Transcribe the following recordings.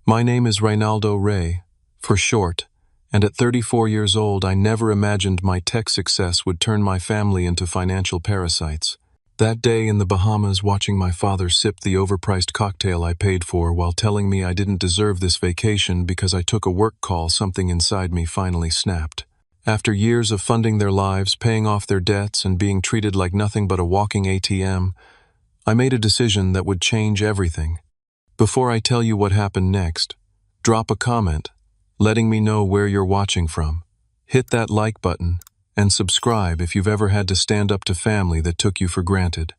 My name is Reynaldo Rey, for short, and at 34 years old I never imagined my tech success would turn my family into financial parasites. That day in the Bahamas, watching my father sip the overpriced cocktail I paid for while telling me I didn't deserve this vacation because I took a work call, something inside me finally snapped. After years of funding their lives, paying off their debts, and being treated like nothing but a walking ATM, I made a decision that would change everything. Before I tell you what happened next, drop a comment, letting me know where you're watching from. Hit that like button, and subscribe if you've ever had to stand up to family that took you for granted.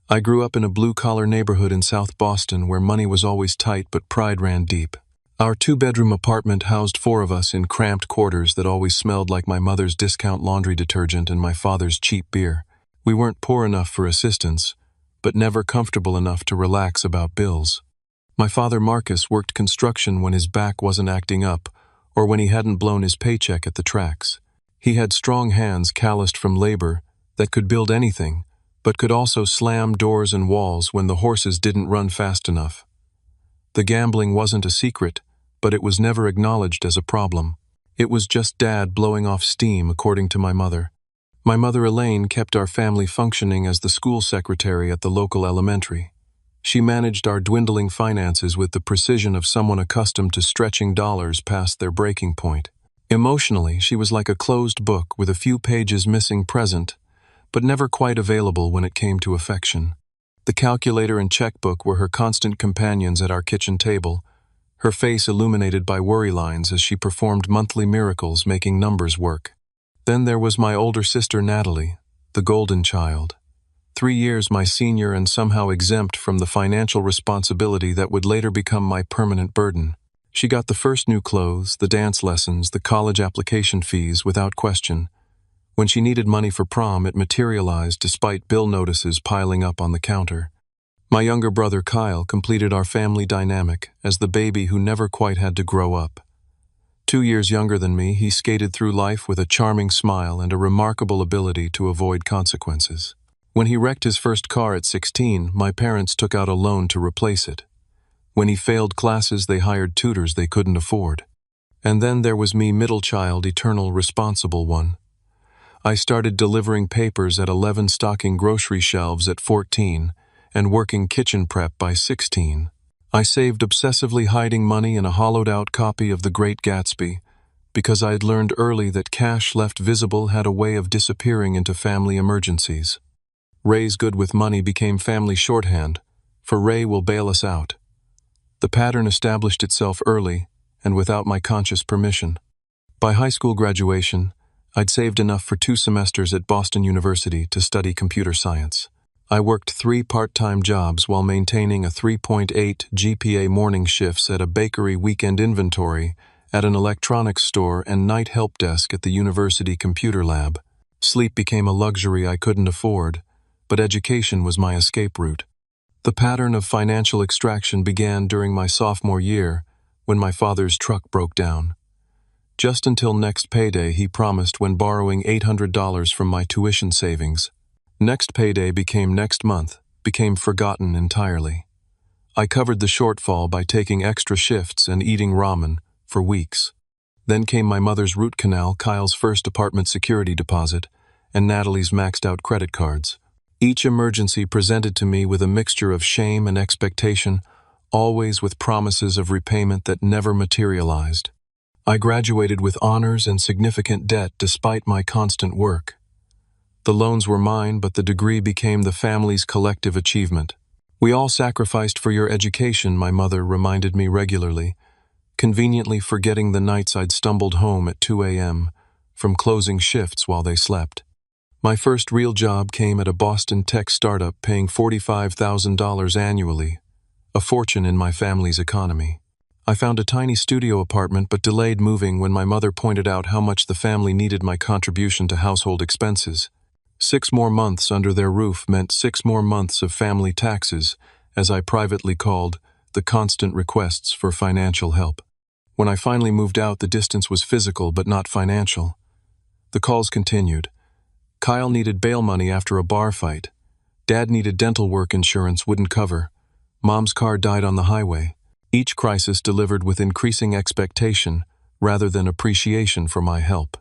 I grew up in a blue-collar neighborhood in South Boston where money was always tight but pride ran deep. Our two-bedroom apartment housed 4 of us in cramped quarters that always smelled like my mother's discount laundry detergent and my father's cheap beer. We weren't poor enough for assistance, but never comfortable enough to relax about bills. My father Marcus worked construction when his back wasn't acting up or when he hadn't blown his paycheck at the tracks. He had strong hands calloused from labor that could build anything, but could also slam doors and walls when the horses didn't run fast enough. The gambling wasn't a secret, but it was never acknowledged as a problem. It was just Dad blowing off steam, according to my mother. My mother Elaine kept our family functioning as the school secretary at the local elementary. She managed our dwindling finances with the precision of someone accustomed to stretching dollars past their breaking point. Emotionally, she was like a closed book with a few pages missing present, but never quite available when it came to affection. The calculator and checkbook were her constant companions at our kitchen table, her face illuminated by worry lines as she performed monthly miracles making numbers work. Then there was my older sister Natalie, the golden child. 3 years my senior and somehow exempt from the financial responsibility that would later become my permanent burden. She got the first new clothes, the dance lessons, the college application fees without question. When she needed money for prom, it materialized despite bill notices piling up on the counter. My younger brother Kyle completed our family dynamic as the baby who never quite had to grow up. 2 years younger than me, he skated through life with a charming smile and a remarkable ability to avoid consequences. When he wrecked his first car at 16, my parents took out a loan to replace it. When he failed classes, they hired tutors they couldn't afford. And then there was me, middle child, eternal responsible one. I started delivering papers at 11, stocking grocery shelves at 14, and working kitchen prep by 16. I saved obsessively, hiding money in a hollowed-out copy of The Great Gatsby, because I had learned early that cash left visible had a way of disappearing into family emergencies. Ray's good with money became family shorthand, for Ray will bail us out. The pattern established itself early, and without my conscious permission. By high school graduation, I'd saved enough for 2 semesters at Boston University to study computer science. I worked 3 part-time jobs while maintaining a 3.8 GPA, morning shifts at a bakery, weekend inventory at an electronics store, and night help desk at the university computer lab. Sleep became a luxury I couldn't afford, but education was my escape route. The pattern of financial extraction began during my sophomore year when my father's truck broke down. Just until next payday, he promised, when borrowing $800 from my tuition savings. Next payday became next month, became forgotten entirely. I covered the shortfall by taking extra shifts and eating ramen for weeks. Then came my mother's root canal, Kyle's first apartment security deposit, and Natalie's maxed-out credit cards. Each emergency presented to me with a mixture of shame and expectation, always with promises of repayment that never materialized. I graduated with honors and significant debt despite my constant work. The loans were mine, but the degree became the family's collective achievement. We all sacrificed for your education, my mother reminded me regularly, conveniently forgetting the nights I'd stumbled home at 2 a.m. from closing shifts while they slept. My first real job came at a Boston tech startup paying $45,000 annually, a fortune in my family's economy. I found a tiny studio apartment but delayed moving when my mother pointed out how much the family needed my contribution to household expenses. 6 more months under their roof meant 6 more months of family taxes, as I privately called the constant requests for financial help. When I finally moved out, the distance was physical but not financial. The calls continued. Kyle needed bail money after a bar fight. Dad needed dental work insurance wouldn't cover. Mom's car died on the highway. Each crisis delivered with increasing expectation rather than appreciation for my help.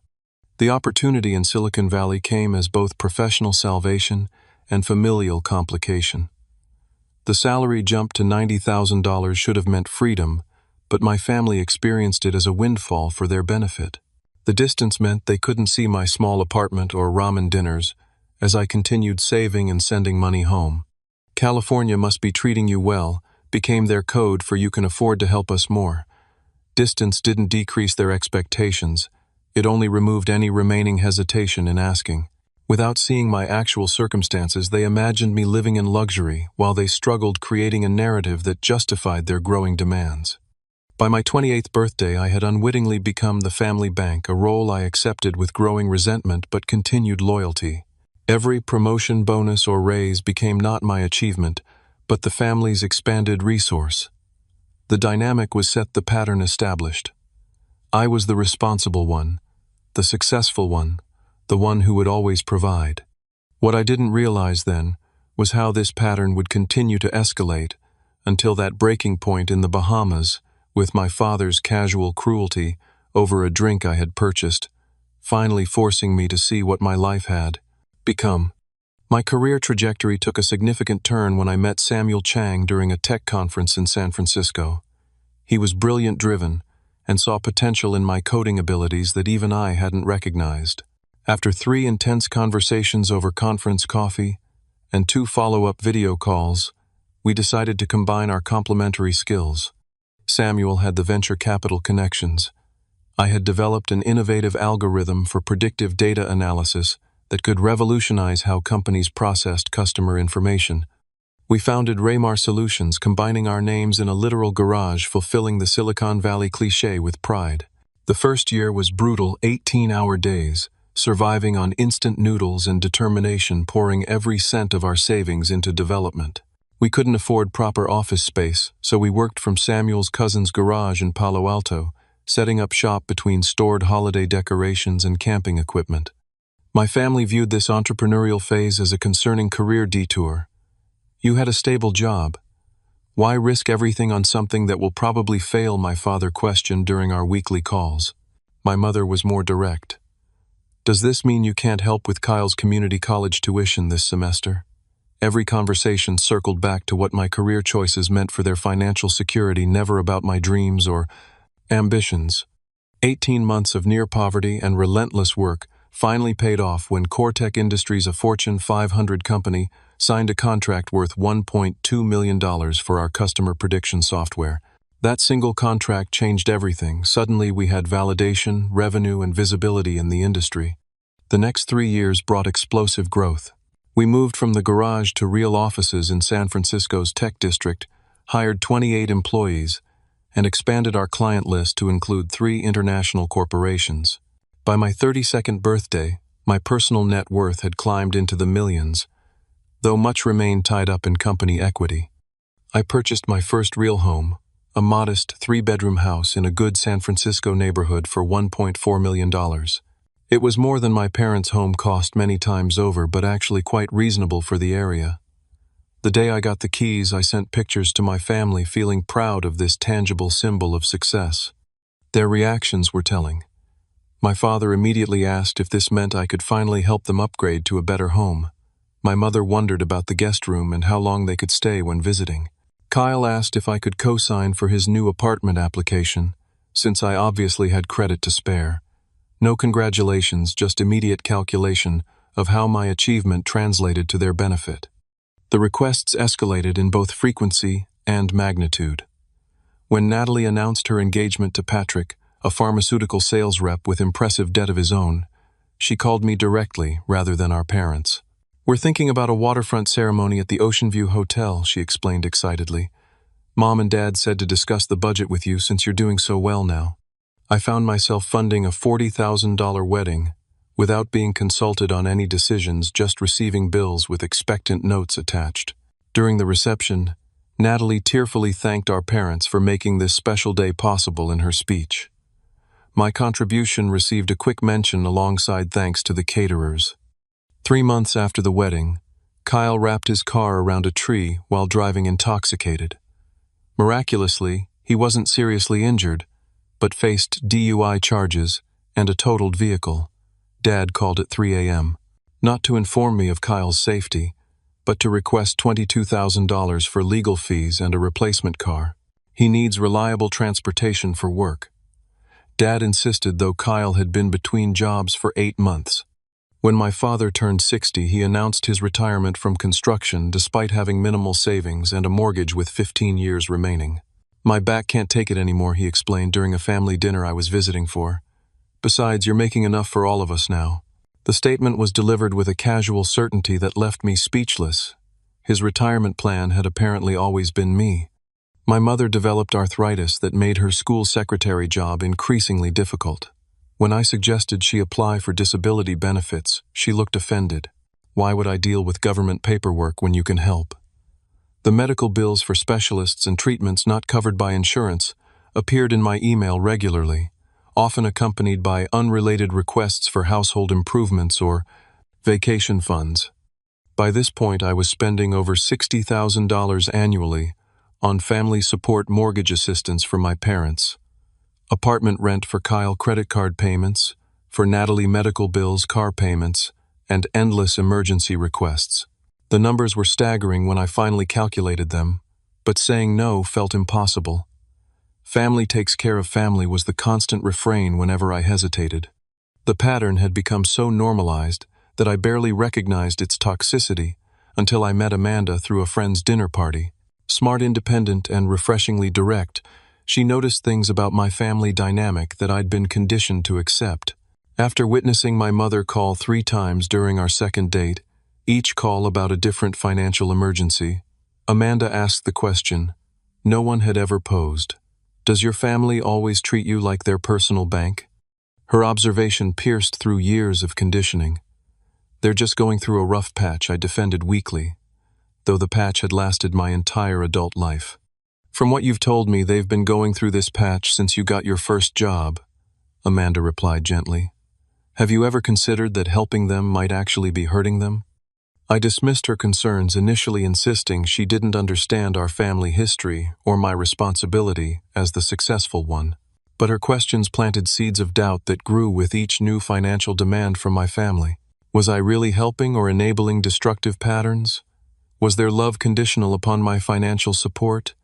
The opportunity in Silicon Valley came as both professional salvation and familial complication. The salary jump to $90,000 should have meant freedom, but my family experienced it as a windfall for their benefit. The distance meant they couldn't see my small apartment or ramen dinners as I continued saving and sending money home. California must be treating you well became their code for you can afford to help us more. Distance didn't decrease their expectations. It only removed any remaining hesitation in asking. Without seeing my actual circumstances, they imagined me living in luxury while they struggled creating a narrative that justified their growing demands. By my 28th birthday, I had unwittingly become the family bank, a role I accepted with growing resentment but continued loyalty. Every promotion, bonus, or raise became not my achievement, but the family's expanded resource. The dynamic was set, the pattern established. I was the responsible one, the successful one, the one who would always provide. What I didn't realize then was how this pattern would continue to escalate until that breaking point in the Bahamas with my father's casual cruelty over a drink I had purchased, finally forcing me to see what my life had become. My career trajectory took a significant turn when I met Samuel Chang during a tech conference in San Francisco. He was brilliant, driven, and saw potential in my coding abilities that even I hadn't recognized. After 3 intense conversations over conference coffee and 2 follow-up video calls, we decided to combine our complementary skills. Samuel had the venture capital connections. I had developed an innovative algorithm for predictive data analysis that could revolutionize how companies processed customer information. We founded Raymar Solutions, combining our names in a literal garage, fulfilling the Silicon Valley cliché with pride. The first year was brutal, 18-hour days, surviving on instant noodles and determination, pouring every cent of our savings into development. We couldn't afford proper office space, so we worked from Samuel's cousin's garage in Palo Alto, setting up shop between stored holiday decorations and camping equipment. My family viewed this entrepreneurial phase as a concerning career detour. You had a stable job. Why risk everything on something that will probably fail? My father questioned during our weekly calls. My mother was more direct. Does this mean you can't help with Kyle's community college tuition this semester? Every conversation circled back to what my career choices meant for their financial security, never about my dreams or ambitions. 18 months of near poverty and relentless work finally paid off when Cortec Industries, a Fortune 500 company, signed a contract worth $1.2 million for our customer prediction software. That single contract changed everything. Suddenly we had validation, revenue, and visibility in the industry. The next 3 years brought explosive growth. We moved from the garage to real offices in San Francisco's tech district, hired 28 employees, and expanded our client list to include 3 international corporations. By my 32nd birthday, my personal net worth had climbed into the millions, though much remained tied up in company equity. I purchased my first real home, a modest 3-bedroom house in a good San Francisco neighborhood, for $1.4 million. It was more than my parents' home cost many times over, but actually quite reasonable for the area. The day I got the keys, I sent pictures to my family, feeling proud of this tangible symbol of success. Their reactions were telling. My father immediately asked if this meant I could finally help them upgrade to a better home. My mother wondered about the guest room and how long they could stay when visiting. Kyle asked if I could co-sign for his new apartment application, since I obviously had credit to spare. No congratulations, just immediate calculation of how my achievement translated to their benefit. The requests escalated in both frequency and magnitude. When Natalie announced her engagement to Patrick, a pharmaceutical sales rep with impressive debt of his own, she called me directly rather than our parents. "We're thinking about a waterfront ceremony at the Ocean View Hotel," she explained excitedly. "Mom and Dad said to discuss the budget with you since you're doing so well now." I found myself funding a $40,000 wedding without being consulted on any decisions, just receiving bills with expectant notes attached. During the reception, Natalie tearfully thanked our parents for making this special day possible in her speech. My contribution received a quick mention alongside thanks to the caterers. 3 months after the wedding, Kyle wrapped his car around a tree while driving intoxicated. Miraculously, He wasn't seriously injured, but faced DUI charges and a totaled vehicle. Dad called at 3 a.m., not to inform me of Kyle's safety, but to request $22,000 for legal fees and a replacement car. He needs reliable transportation for work. Dad insisted, though Kyle had been between jobs for 8 months. When my father turned 60, he announced his retirement from construction despite having minimal savings and a mortgage with 15 years remaining. "My back can't take it anymore," he explained during a family dinner I was visiting for. "Besides, you're making enough for all of us now." The statement was delivered with a casual certainty that left me speechless. His retirement plan had apparently always been me. My mother developed arthritis that made her school secretary job increasingly difficult. When I suggested she apply for disability benefits, she looked offended. Why would I deal with government paperwork when you can help? The medical bills for specialists and treatments not covered by insurance appeared in my email regularly, often accompanied by unrelated requests for household improvements or vacation funds. By this point, I was spending over $60,000 annually on family support mortgage assistance for my parents, apartment rent for Kyle, credit card payments, for Natalie medical bills, car payments, and endless emergency requests. The numbers were staggering when I finally calculated them, but saying no felt impossible. Family takes care of family was the constant refrain whenever I hesitated. The pattern had become so normalized that I barely recognized its toxicity until I met Amanda through a friend's dinner party. Smart, independent, and refreshingly direct, she noticed things about my family dynamic that I'd been conditioned to accept. After witnessing my mother call 3 times during our second date, each call about a different financial emergency, Amanda asked the question no one had ever posed. "Does your family always treat you like their personal bank?" Her observation pierced through years of conditioning. "They're just going through a rough patch," I defended weakly, though the patch had lasted my entire adult life. "From what you've told me, they've been going through this patch since you got your first job," Amanda replied gently. "Have you ever considered that helping them might actually be hurting them?" I dismissed her concerns, initially insisting she didn't understand our family history or my responsibility as the successful one. But her questions planted seeds of doubt that grew with each new financial demand from my family. Was I really helping or enabling destructive patterns? Was their love conditional upon my financial support?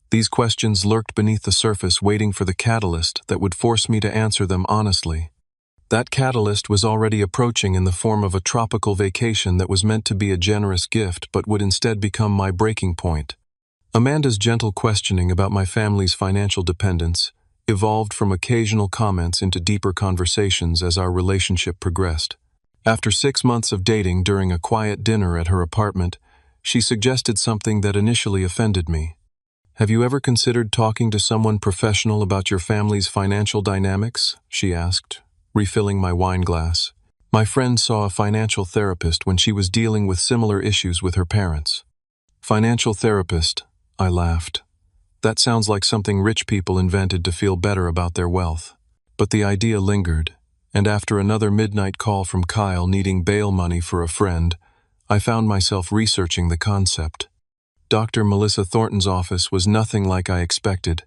These questions lurked beneath the surface, waiting for the catalyst that would force me to answer them honestly. That catalyst was already approaching in the form of a tropical vacation that was meant to be a generous gift but would instead become my breaking point. Amanda's gentle questioning about my family's financial dependence evolved from occasional comments into deeper conversations as our relationship progressed. After 6 months of dating, during a quiet dinner at her apartment, she suggested something that initially offended me. "Have you ever considered talking to someone professional about your family's financial dynamics?" she asked, refilling my wine glass. "My friend saw a financial therapist when she was dealing with similar issues with her parents." "Financial therapist," I laughed. "That sounds like something rich people invented to feel better about their wealth." But the idea lingered, and after another midnight call from Kyle needing bail money for a friend, I found myself researching the concept. Dr. Melissa Thornton's office was nothing like I expected.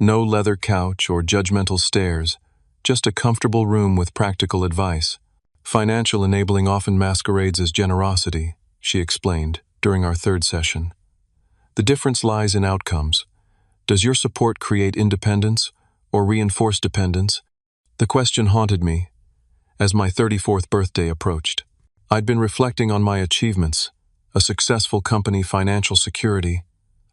No leather couch or judgmental stares, just a comfortable room with practical advice. "Financial enabling often masquerades as generosity," she explained during our third session. "The difference lies in outcomes. Does your support create independence or reinforce dependence?" The question haunted me as my 34th birthday approached. I'd been reflecting on my achievements: a successful company, financial security,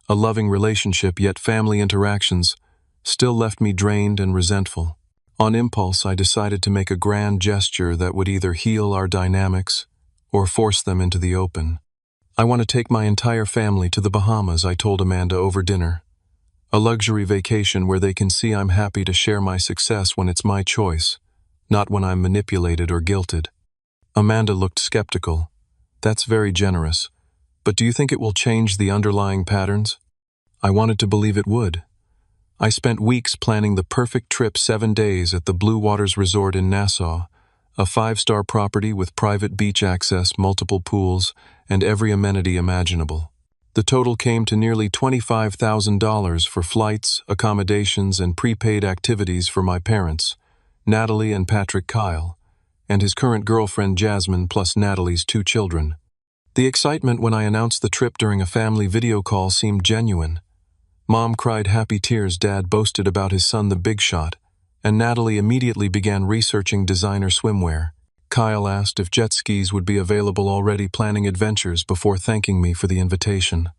a loving relationship, yet family interactions still left me drained and resentful. On impulse, I decided to make a grand gesture that would either heal our dynamics or force them into the open. "I want to take my entire family to the Bahamas," I told Amanda over dinner. "A luxury vacation where they can see I'm happy to share my success when it's my choice, not when I'm manipulated or guilted." Amanda looked skeptical. "That's very generous, but do you think it will change the underlying patterns?" I wanted to believe it would. I spent weeks planning the perfect trip, 7 days at the Blue Waters Resort in Nassau, a 5-star property with private beach access, multiple pools, and every amenity imaginable. The total came to nearly $25,000 for flights, accommodations, and prepaid activities for my parents, Natalie and Patrick Kyle, and his current girlfriend Jasmine plus Natalie's 2 children. The excitement when I announced the trip during a family video call seemed genuine. Mom cried happy tears, Dad boasted about his son the big shot, and Natalie immediately began researching designer swimwear. Kyle asked if jet skis would be available, already planning adventures before thanking me for the invitation.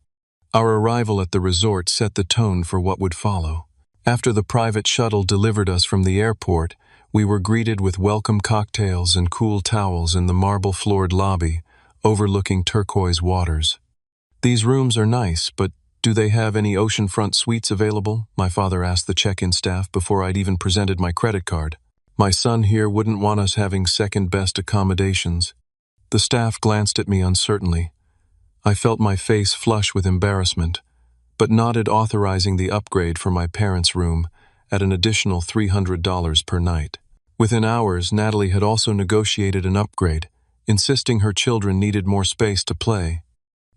Our arrival at the resort set the tone for what would follow. After the private shuttle delivered us from the airport, we were greeted with welcome cocktails and cool towels in the marble-floored lobby, overlooking turquoise waters. "These rooms are nice, but do they have any oceanfront suites available?" my father asked the check-in staff before I'd even presented my credit card. "My son here wouldn't want us having second-best accommodations." The staff glanced at me uncertainly. I felt my face flush with embarrassment, but nodded, authorizing the upgrade for my parents' room at an additional $300 per night. Within hours, Natalie had also negotiated an upgrade, insisting her children needed more space to play.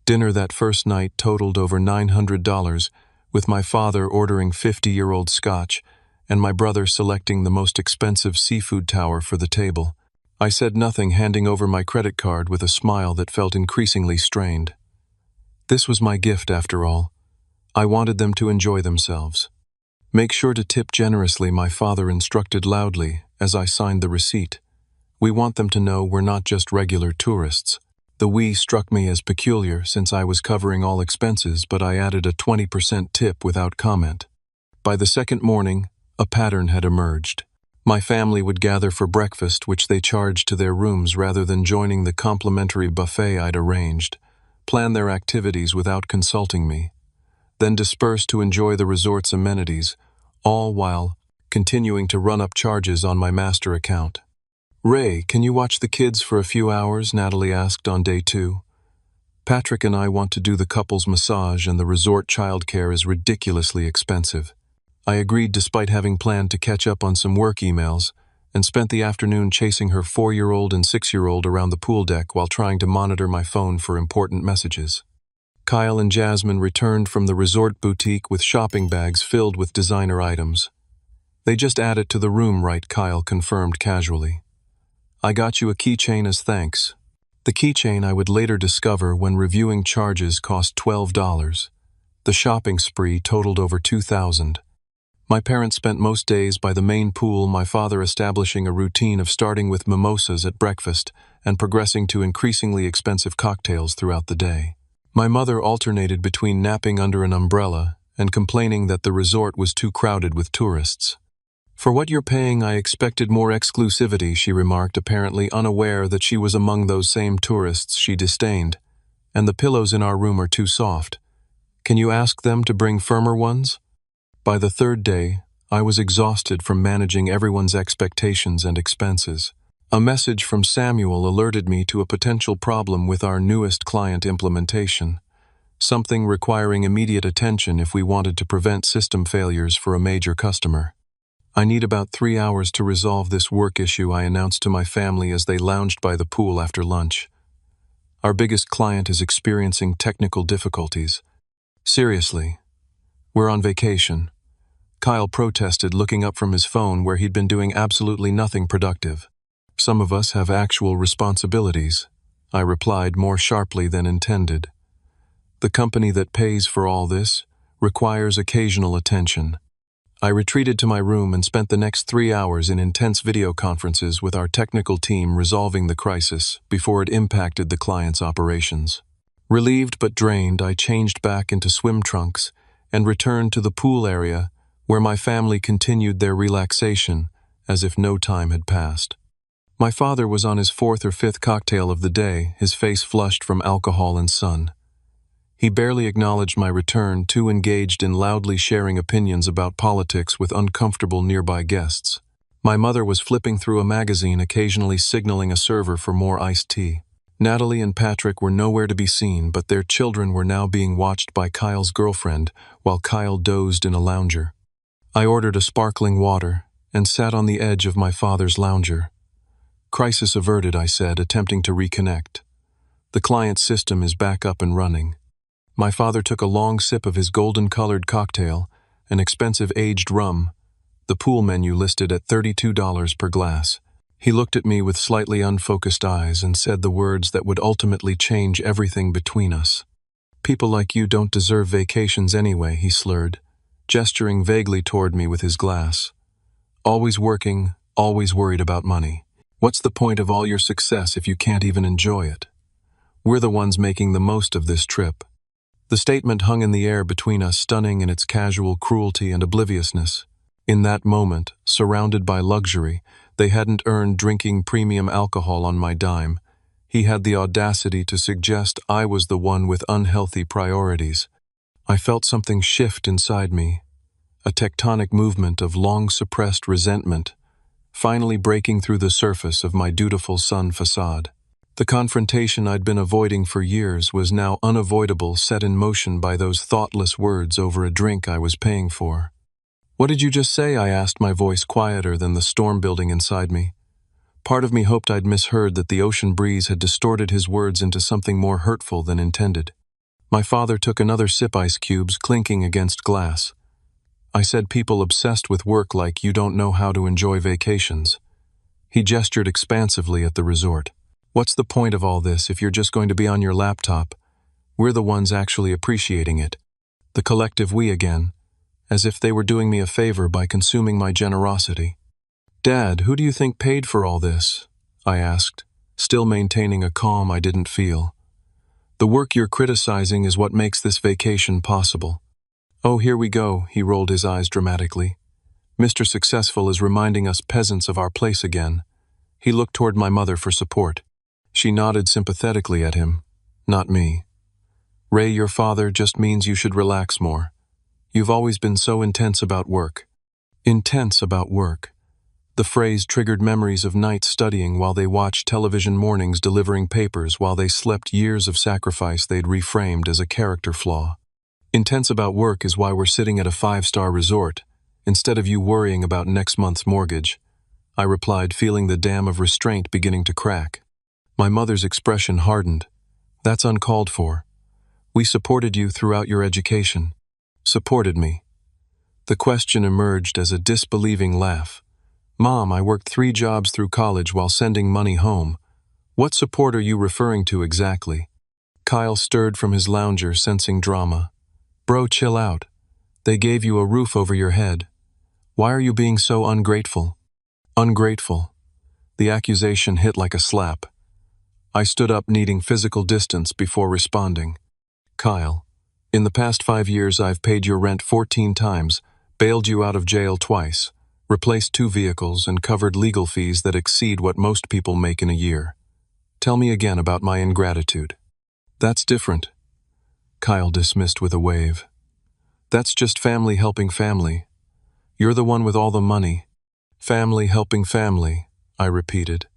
Dinner that first night totaled over $900, with my father ordering 50-year-old scotch and my brother selecting the most expensive seafood tower for the table. I said nothing, handing over my credit card with a smile that felt increasingly strained. This was my gift, after all. I wanted them to enjoy themselves. "Make sure to tip generously," my father instructed loudly as I signed the receipt. "We want them to know we're not just regular tourists." The "we" struck me as peculiar since I was covering all expenses, but I added a 20% tip without comment. By the second morning, a pattern had emerged. My family would gather for breakfast, which they charged to their rooms rather than joining the complimentary buffet I'd arranged, plan their activities without consulting me, then disperse to enjoy the resort's amenities, all while continuing to run up charges on my master account. "Ray, can you watch the kids for a few hours?" Natalie asked on day 2. "Patrick and I want to do the couple's massage, and the resort childcare is ridiculously expensive." I agreed despite having planned to catch up on some work emails, and spent the afternoon chasing her 4-year-old and 6-year-old around the pool deck while trying to monitor my phone for important messages. Kyle and Jasmine returned from the resort boutique with shopping bags filled with designer items. "They just added to the room, right?" Kyle confirmed casually. "I got you a keychain as thanks." The keychain, I would later discover when reviewing charges, cost $12. The shopping spree totaled over $2,000. My parents spent most days by the main pool, my father establishing a routine of starting with mimosas at breakfast and progressing to increasingly expensive cocktails throughout the day. My mother alternated between napping under an umbrella and complaining that the resort was too crowded with tourists. "For what you're paying, I expected more exclusivity," she remarked, apparently unaware that she was among those same tourists she disdained. "And the pillows in our room are too soft. Can you ask them to bring firmer ones?" By the third day, I was exhausted from managing everyone's expectations and expenses. A message from Samuel alerted me to a potential problem with our newest client implementation, something requiring immediate attention if we wanted to prevent system failures for a major customer. "I need about 3 hours to resolve this work issue," I announced to my family as they lounged by the pool after lunch. "Our biggest client is experiencing technical difficulties." "Seriously? We're on vacation." Kyle protested, looking up from his phone where he'd been doing absolutely nothing productive. "Some of us have actual responsibilities," I replied more sharply than intended. "The company that pays for all this requires occasional attention." I retreated to my room and spent the next 3 hours in intense video conferences with our technical team resolving the crisis before it impacted the client's operations. Relieved but drained, I changed back into swim trunks and returned to the pool area where my family continued their relaxation as if no time had passed. My father was on his 4th or 5th cocktail of the day, his face flushed from alcohol and sun. He barely acknowledged my return, too engaged in loudly sharing opinions about politics with uncomfortable nearby guests. My mother was flipping through a magazine, occasionally signaling a server for more iced tea. Natalie and Patrick were nowhere to be seen, but their children were now being watched by Kyle's girlfriend while Kyle dozed in a lounger. I ordered a sparkling water and sat on the edge of my father's lounger. "Crisis averted," I said, attempting to reconnect. "The client's system is back up and running." My father took a long sip of his golden-colored cocktail, an expensive aged rum, the pool menu listed at $32 per glass. He looked at me with slightly unfocused eyes and said the words that would ultimately change everything between us. "People like you don't deserve vacations anyway," he slurred, gesturing vaguely toward me with his glass. "Always working, always worried about money. What's the point of all your success if you can't even enjoy it? We're the ones making the most of this trip." The statement hung in the air between us, stunning in its casual cruelty and obliviousness. In that moment, surrounded by luxury, they hadn't earned drinking premium alcohol on my dime. He had the audacity to suggest I was the one with unhealthy priorities. I felt something shift inside me, a tectonic movement of long-suppressed resentment, finally breaking through the surface of my dutiful son facade. The confrontation I'd been avoiding for years was now unavoidable, set in motion by those thoughtless words over a drink I was paying for. "What did you just say?" I asked, my voice quieter than the storm building inside me. Part of me hoped I'd misheard, that the ocean breeze had distorted his words into something more hurtful than intended. My father took another sip, ice cubes clinking against glass. "I said people obsessed with work like you don't know how to enjoy vacations." He gestured expansively at the resort. "What's the point of all this if you're just going to be on your laptop? We're the ones actually appreciating it." The collective we again, as if they were doing me a favor by consuming my generosity. "Dad, who do you think paid for all this?" I asked, still maintaining a calm I didn't feel. "The work you're criticizing is what makes this vacation possible." "Oh, here we go," he rolled his eyes dramatically. "Mr. Successful is reminding us peasants of our place again." He looked toward my mother for support. She nodded sympathetically at him, not me. "Ray, your father just means you should relax more. You've always been so intense about work." Intense about work. The phrase triggered memories of nights studying while they watched television, mornings delivering papers while they slept, years of sacrifice they'd reframed as a character flaw. "Intense about work is why we're sitting at a 5-star resort, instead of you worrying about next month's mortgage," I replied, feeling the dam of restraint beginning to crack. My mother's expression hardened. "That's uncalled for. We supported you throughout your education." "Supported me?" The question emerged as a disbelieving laugh. "Mom, I worked 3 jobs through college while sending money home. What support are you referring to exactly?" Kyle stirred from his lounger, sensing drama. "Bro, chill out. They gave you a roof over your head. Why are you being so ungrateful?" Ungrateful. The accusation hit like a slap. I stood up, needing physical distance before responding. "Kyle, in the past 5 years I've paid your rent 14 times, bailed you out of jail twice, replaced 2 vehicles, and covered legal fees that exceed what most people make in a year. Tell me again about my ingratitude." "That's different," Kyle dismissed with a wave. "That's just family helping family. You're the one with all the money." "Family helping family," I repeated.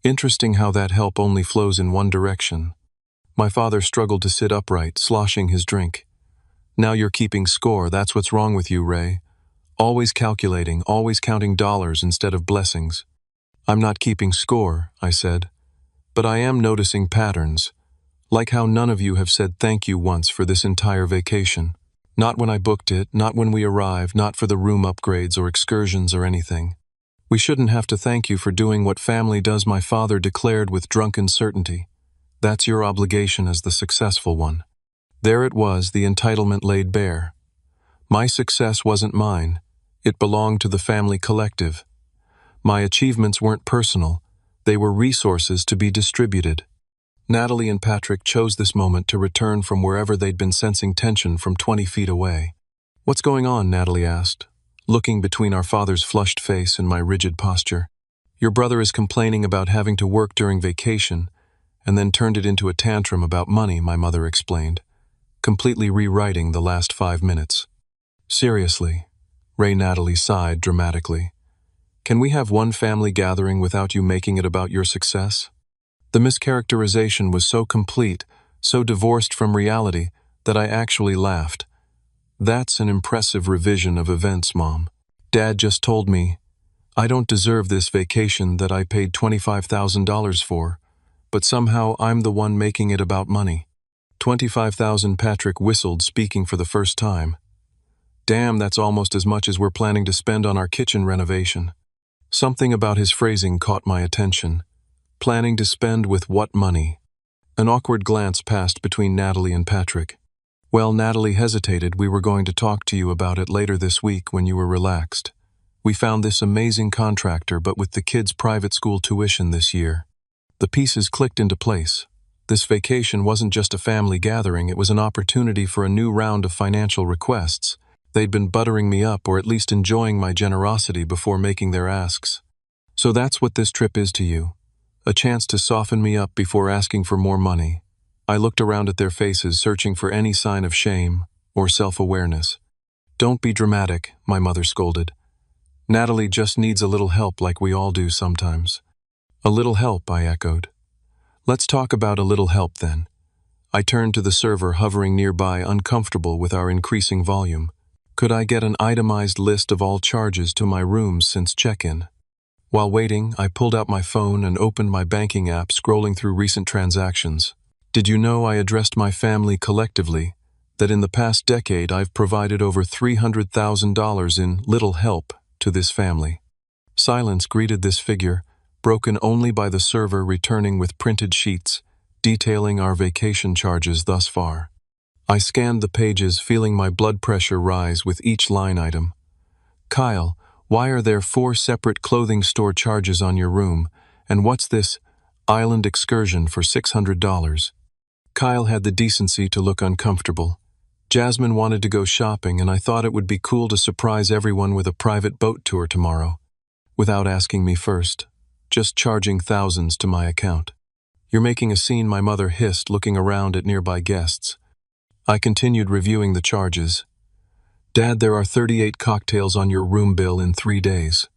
Interesting how that help only flows in one direction. My father struggled to sit upright, sloshing his drink. "Now you're keeping score. That's what's wrong with you, Ray. Always calculating, always counting dollars instead of blessings." "I'm not keeping score," I said. "But I am noticing patterns. Like how none of you have said thank you once for this entire vacation. Not when I booked it, not when we arrived, not for the room upgrades or excursions or anything. We shouldn't have to thank you for doing what family does," my father declared with drunken certainty. "That's your obligation as the successful one." There it was, the entitlement laid bare. My success wasn't mine. It belonged to the family collective. My achievements weren't personal. They were resources to be distributed. Natalie and Patrick chose this moment to return from wherever they'd been sensing tension from 20 feet away. "What's going on?" Natalie asked, looking between our father's flushed face and my rigid posture. "Your brother is complaining about having to work during vacation, and then turned it into a tantrum about money," my mother explained, completely rewriting the last 5 minutes. "Seriously," Natalie sighed dramatically. "Can we have one family gathering without you making it about your success?" The mischaracterization was so complete, so divorced from reality, that I actually laughed. "That's an impressive revision of events, Mom. Dad just told me I don't deserve this vacation that I paid $25,000 for, but somehow I'm the one making it about money." $25,000, Patrick whistled, speaking for the first time. Damn, that's almost as much as we're planning to spend on our kitchen renovation. Something about his phrasing caught my attention. Planning to spend with what money? An awkward glance passed between Natalie and Patrick. Well, Natalie hesitated. We were going to talk to you about it later this week when you were relaxed. We found this amazing contractor, but with the kids' private school tuition this year. The pieces clicked into place. This vacation wasn't just a family gathering, it was an opportunity for a new round of financial requests. They'd been buttering me up, or at least enjoying my generosity before making their asks. So that's what this trip is to you. A chance to soften me up before asking for more money. I looked around at their faces, searching for any sign of shame or self-awareness. Don't be dramatic, my mother scolded. Natalie just needs a little help, like we all do sometimes. A little help, I echoed. Let's talk about a little help then. I turned to the server hovering nearby, uncomfortable with our increasing volume. Could I get an itemized list of all charges to my rooms since check-in? While waiting, I pulled out my phone and opened my banking app, scrolling through recent transactions. Did you know I addressed my family collectively, that in the past decade I've provided over $300,000 in little help to this family? Silence greeted this figure, broken only by the server returning with printed sheets detailing our vacation charges thus far. I scanned the pages, feeling my blood pressure rise with each line item. Kyle, why are there 4 separate clothing store charges on your room, and what's this island excursion for $600? Kyle had the decency to look uncomfortable. Jasmine wanted to go shopping, and I thought it would be cool to surprise everyone with a private boat tour tomorrow. Without asking me first, just charging thousands to my account. You're making a scene, my mother hissed, looking around at nearby guests. I continued reviewing the charges. Dad, there are 38 cocktails on your room bill in 3 days.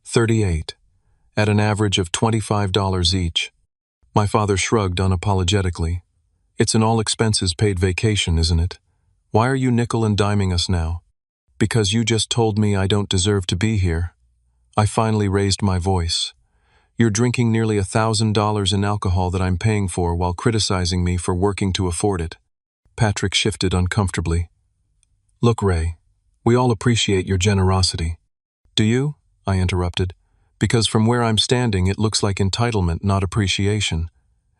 38. At an average of $25 each. My father shrugged unapologetically. It's an all-expenses-paid vacation, isn't it? Why are you nickel and diming us now? Because you just told me I don't deserve to be here. I finally raised my voice. You're drinking nearly $1,000 in alcohol that I'm paying for while criticizing me for working to afford it. Patrick shifted uncomfortably. Look, Ray, we all appreciate your generosity. Do you? I interrupted. Because from where I'm standing, it looks like entitlement, not appreciation.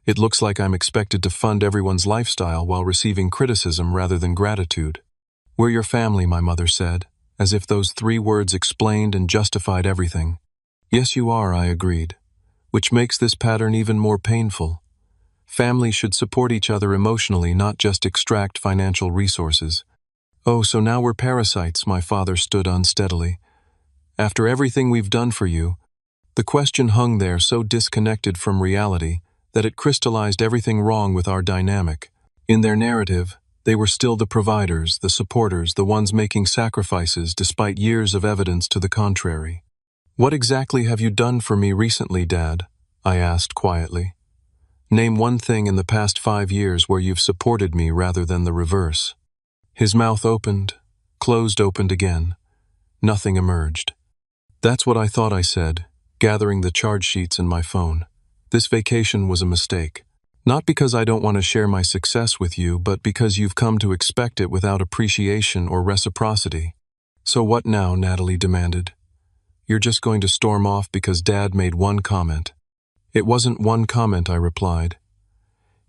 It looks like I'm expected to fund everyone's lifestyle while receiving criticism rather than gratitude. We're your family, my mother said, as if those 3 words explained and justified everything. Yes, you are, I agreed. Which makes this pattern even more painful. Families should support each other emotionally, not just extract financial resources. Oh, so now we're parasites, my father stood unsteadily. After everything we've done for you, the question hung there so disconnected from reality that it crystallized everything wrong with our dynamic. In their narrative, they were still the providers, the supporters, the ones making sacrifices despite years of evidence to the contrary. What exactly have you done for me recently, Dad? I asked quietly. Name one thing in the past 5 years where you've supported me rather than the reverse. His mouth opened, closed, opened again. Nothing emerged. That's what I thought, I said, gathering the charge sheets in my phone. This vacation was a mistake. Not because I don't want to share my success with you, but because you've come to expect it without appreciation or reciprocity. So what now? Natalie demanded. You're just going to storm off because Dad made one comment. It wasn't one comment, I replied.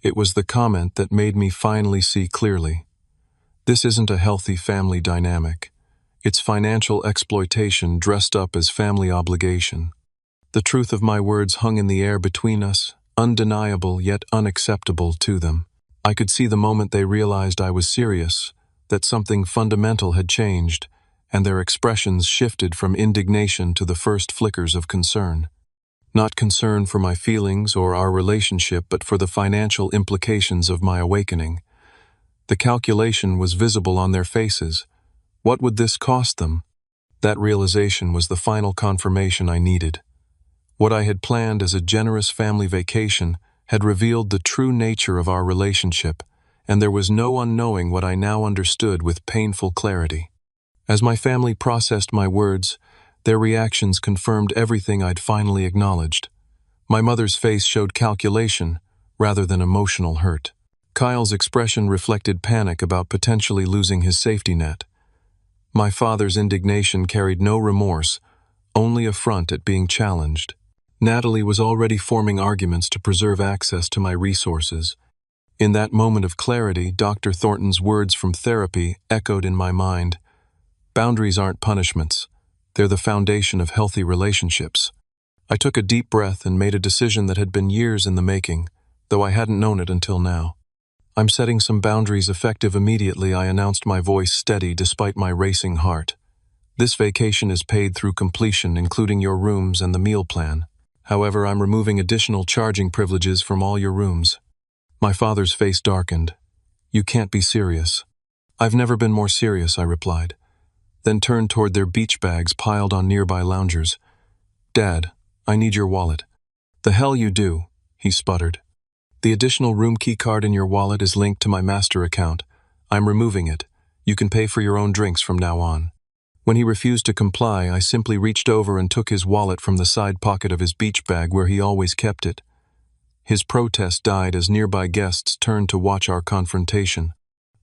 It was the comment that made me finally see clearly. This isn't a healthy family dynamic. It's financial exploitation dressed up as family obligation. The truth of my words hung in the air between us, undeniable yet unacceptable to them. I could see the moment they realized I was serious, that something fundamental had changed, and their expressions shifted from indignation to the first flickers of concern. Not concern for my feelings or our relationship, but for the financial implications of my awakening. The calculation was visible on their faces. What would this cost them? That realization was the final confirmation I needed. What I had planned as a generous family vacation had revealed the true nature of our relationship, and there was no unknowing what I now understood with painful clarity. As my family processed my words, their reactions confirmed everything I'd finally acknowledged. My mother's face showed calculation rather than emotional hurt. Kyle's expression reflected panic about potentially losing his safety net. My father's indignation carried no remorse, only affront at being challenged. Natalie was already forming arguments to preserve access to my resources. In that moment of clarity, Dr. Thornton's words from therapy echoed in my mind. Boundaries aren't punishments. They're the foundation of healthy relationships. I took a deep breath and made a decision that had been years in the making, though I hadn't known it until now. I'm setting some boundaries effective immediately, I announced, my voice steady despite my racing heart. This vacation is paid through completion, including your rooms and the meal plan. However, I'm removing additional charging privileges from all your rooms. My father's face darkened. You can't be serious. I've never been more serious, I replied, then turned toward their beach bags piled on nearby loungers. Dad, I need your wallet. The hell you do, he sputtered. The additional room key card in your wallet is linked to my master account. I'm removing it. You can pay for your own drinks from now on. When he refused to comply, I simply reached over and took his wallet from the side pocket of his beach bag where he always kept it. His protest died as nearby guests turned to watch our confrontation.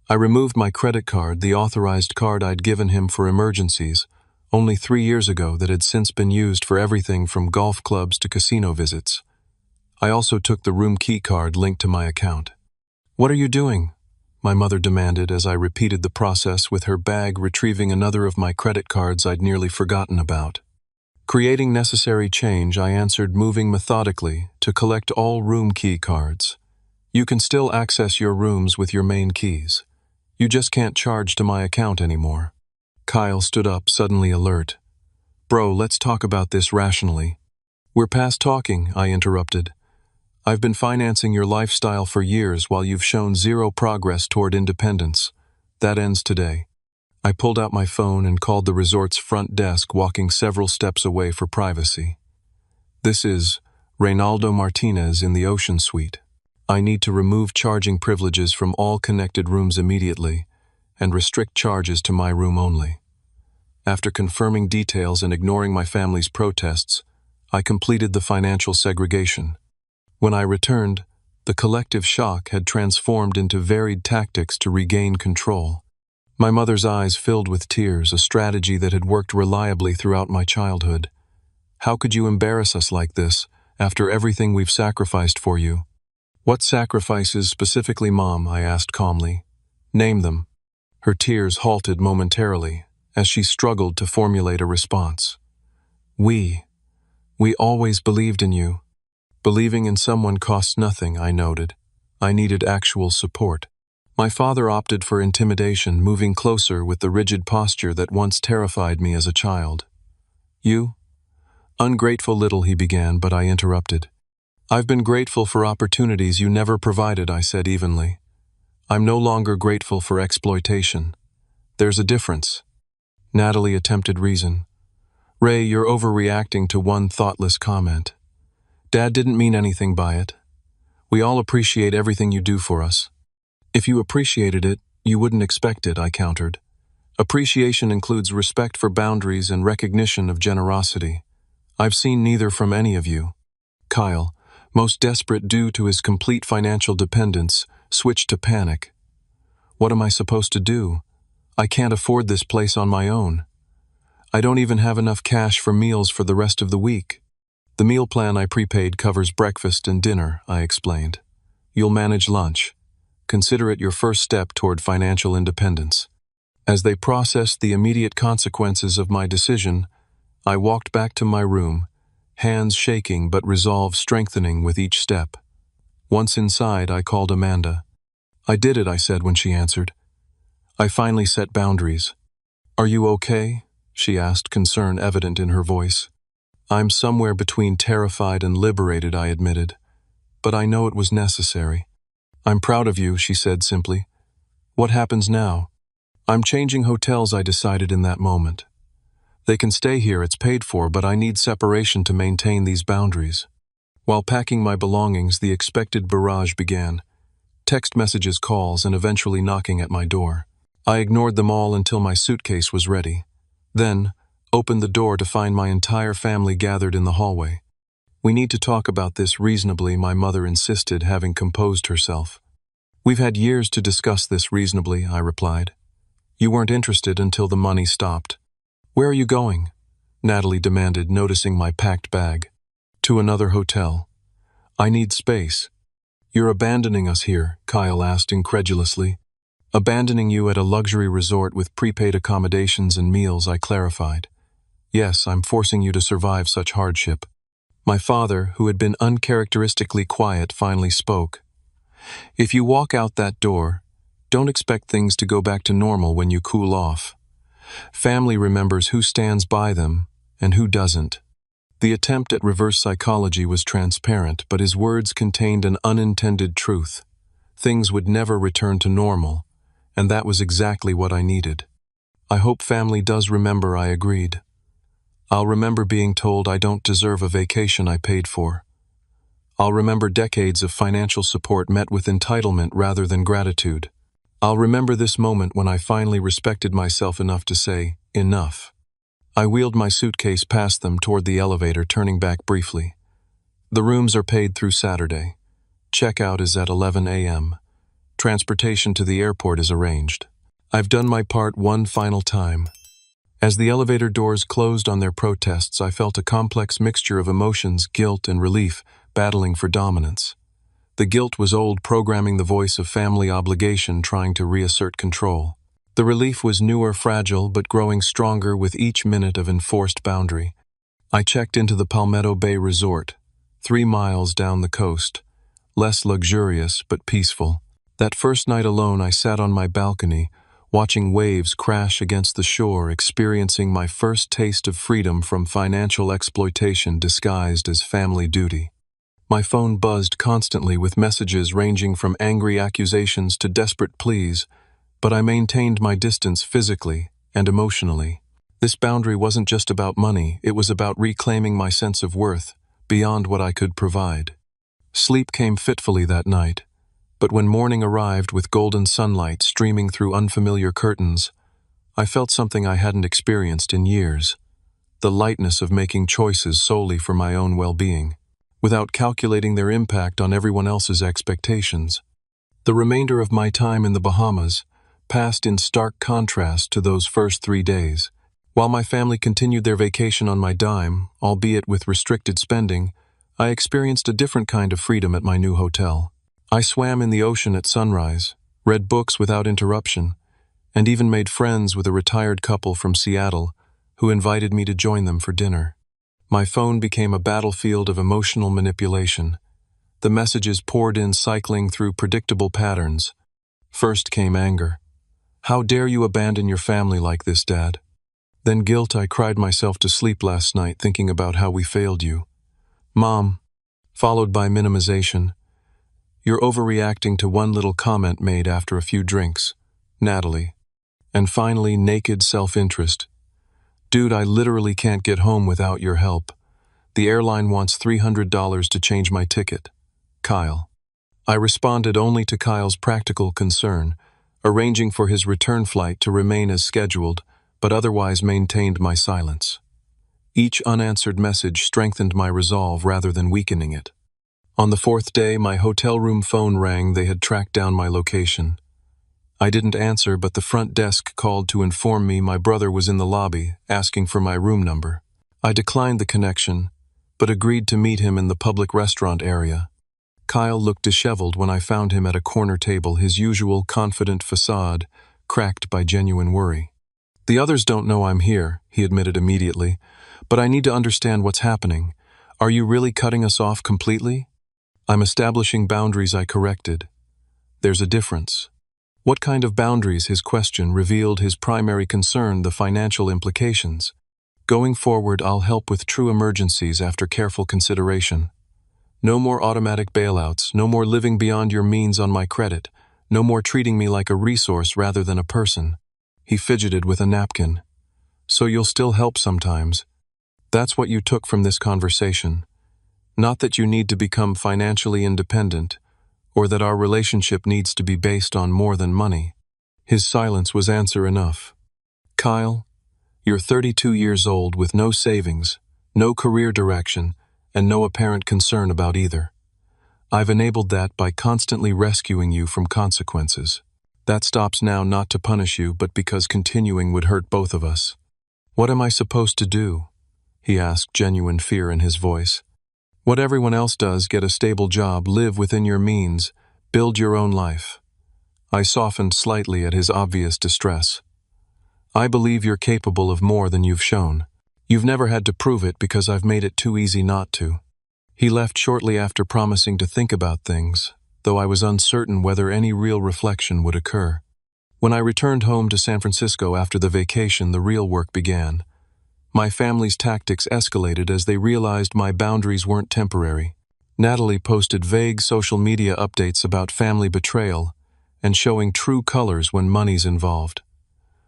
I removed my credit card, the authorized card I'd given him for emergencies, only 3 years ago, that had since been used for everything from golf clubs to casino visits. I also took the room key card linked to my account. What are you doing? My mother demanded as I repeated the process, with her bag retrieving another of my credit cards I'd nearly forgotten about. Creating necessary change, I answered, moving methodically to collect all room key cards. You can still access your rooms with your main keys. You just can't charge to my account anymore. Kyle stood up, suddenly alert. Bro, let's talk about this rationally. We're past talking, I interrupted. I've been financing your lifestyle for years while you've shown zero progress toward independence. That ends today. I pulled out my phone and called the resort's front desk, walking several steps away for privacy. This is Reynaldo Martinez in the Ocean Suite. I need to remove charging privileges from all connected rooms immediately and restrict charges to my room only. After confirming details and ignoring my family's protests, I completed the financial segregation. When I returned, the collective shock had transformed into varied tactics to regain control. My mother's eyes filled with tears, a strategy that had worked reliably throughout my childhood. How could you embarrass us like this, after everything we've sacrificed for you? What sacrifices specifically, Mom? I asked calmly. Name them. Her tears halted momentarily as she struggled to formulate a response. We always believed in you. Believing in someone costs nothing, I noted. I needed actual support. My father opted for intimidation, moving closer with the rigid posture that once terrified me as a child. You? Ungrateful little, he began, but I interrupted. I've been grateful for opportunities you never provided, I said evenly. I'm no longer grateful for exploitation. There's a difference. Natalie attempted reason. Ray, you're overreacting to one thoughtless comment. Dad didn't mean anything by it. We all appreciate everything you do for us. If you appreciated it, you wouldn't expect it, I countered. Appreciation includes respect for boundaries and recognition of generosity. I've seen neither from any of you. Kyle, most desperate due to his complete financial dependence, switched to panic. What am I supposed to do? I can't afford this place on my own. I don't even have enough cash for meals for the rest of the week. The meal plan I prepaid covers breakfast and dinner, I explained. You'll manage lunch. Consider it your first step toward financial independence. As they processed the immediate consequences of my decision, I walked back to my room, hands shaking but resolve strengthening with each step. Once inside, I called Amanda. I did it, I said when she answered. I finally set boundaries. Are you okay? She asked, concern evident in her voice. I'm somewhere between terrified and liberated, I admitted. But I know it was necessary. I'm proud of you, she said simply. What happens now? I'm changing hotels, I decided in that moment. They can stay here, it's paid for, but I need separation to maintain these boundaries. While packing my belongings, the expected barrage began. Text messages, calls, and eventually knocking at my door. I ignored them all until my suitcase was ready. Then, opened the door to find my entire family gathered in the hallway. We need to talk about this reasonably, my mother insisted, having composed herself. We've had years to discuss this reasonably, I replied. You weren't interested until the money stopped. Where are you going? Natalie demanded, noticing my packed bag. To another hotel. I need space. You're abandoning us here, Kyle asked incredulously. Abandoning you at a luxury resort with prepaid accommodations and meals, I clarified. Yes, I'm forcing you to survive such hardship. My father, who had been uncharacteristically quiet, finally spoke. If you walk out that door, don't expect things to go back to normal when you cool off. Family remembers who stands by them and who doesn't. The attempt at reverse psychology was transparent, but his words contained an unintended truth. Things would never return to normal, and that was exactly what I needed. I hope family does remember, I agreed. I'll remember being told I don't deserve a vacation I paid for. I'll remember decades of financial support met with entitlement rather than gratitude. I'll remember this moment when I finally respected myself enough to say, enough. I wheeled my suitcase past them toward the elevator, turning back briefly. The rooms are paid through Saturday. Checkout is at 11 a.m. Transportation to the airport is arranged. I've done my part one final time. As the elevator doors closed on their protests, I felt a complex mixture of emotions, guilt and relief, battling for dominance. The guilt was old, programming the voice of family obligation, trying to reassert control. The relief was newer, fragile, but growing stronger with each minute of enforced boundary. I checked into the Palmetto Bay Resort, 3 miles down the coast. Less luxurious, but peaceful. That first night alone, I sat on my balcony, watching waves crash against the shore, experiencing my first taste of freedom from financial exploitation disguised as family duty. My phone buzzed constantly with messages ranging from angry accusations to desperate pleas, but I maintained my distance physically and emotionally. This boundary wasn't just about money, it was about reclaiming my sense of worth, beyond what I could provide. Sleep came fitfully that night, but when morning arrived with golden sunlight streaming through unfamiliar curtains, I felt something I hadn't experienced in years: the lightness of making choices solely for my own well-being, without calculating their impact on everyone else's expectations. The remainder of my time in the Bahamas passed in stark contrast to those first 3 days. While my family continued their vacation on my dime, albeit with restricted spending, I experienced a different kind of freedom at my new hotel. I swam in the ocean at sunrise, read books without interruption, and even made friends with a retired couple from Seattle who invited me to join them for dinner. My phone became a battlefield of emotional manipulation. The messages poured in, cycling through predictable patterns. First came anger. How dare you abandon your family like this, Dad? Then guilt. I cried myself to sleep last night thinking about how we failed you. Mom, followed by minimization. You're overreacting to one little comment made after a few drinks. Natalie. And finally, naked self-interest. Dude, I literally can't get home without your help. The airline wants $300 to change my ticket. Kyle. I responded only to Kyle's practical concern, arranging for his return flight to remain as scheduled, but otherwise maintained my silence. Each unanswered message strengthened my resolve rather than weakening it. On the 4th day, my hotel room phone rang. They had tracked down my location. I didn't answer, but the front desk called to inform me my brother was in the lobby, asking for my room number. I declined the connection, but agreed to meet him in the public restaurant area. Kyle looked disheveled when I found him at a corner table, his usual confident facade cracked by genuine worry. The others don't know I'm here, he admitted immediately, but I need to understand what's happening. Are you really cutting us off completely? I'm establishing boundaries, I corrected. There's a difference. What kind of boundaries? His question revealed his primary concern, the financial implications. Going forward, I'll help with true emergencies after careful consideration. No more automatic bailouts, no more living beyond your means on my credit, no more treating me like a resource rather than a person. He fidgeted with a napkin. So you'll still help sometimes. That's what you took from this conversation. Not that you need to become financially independent, or that our relationship needs to be based on more than money. His silence was answer enough. Kyle, you're 32 years old with no savings, no career direction, and no apparent concern about either. I've enabled that by constantly rescuing you from consequences. That stops now not to punish you, but because continuing would hurt both of us. What am I supposed to do? He asked, genuine fear in his voice. What everyone else does, get a stable job, live within your means, build your own life. I softened slightly at his obvious distress. I believe you're capable of more than you've shown. You've never had to prove it because I've made it too easy not to. He left shortly after, promising to think about things, though I was uncertain whether any real reflection would occur. When I returned home to San Francisco after the vacation, the real work began. My family's tactics escalated as they realized my boundaries weren't temporary. Natalie posted vague social media updates about family betrayal and showing true colors when money's involved.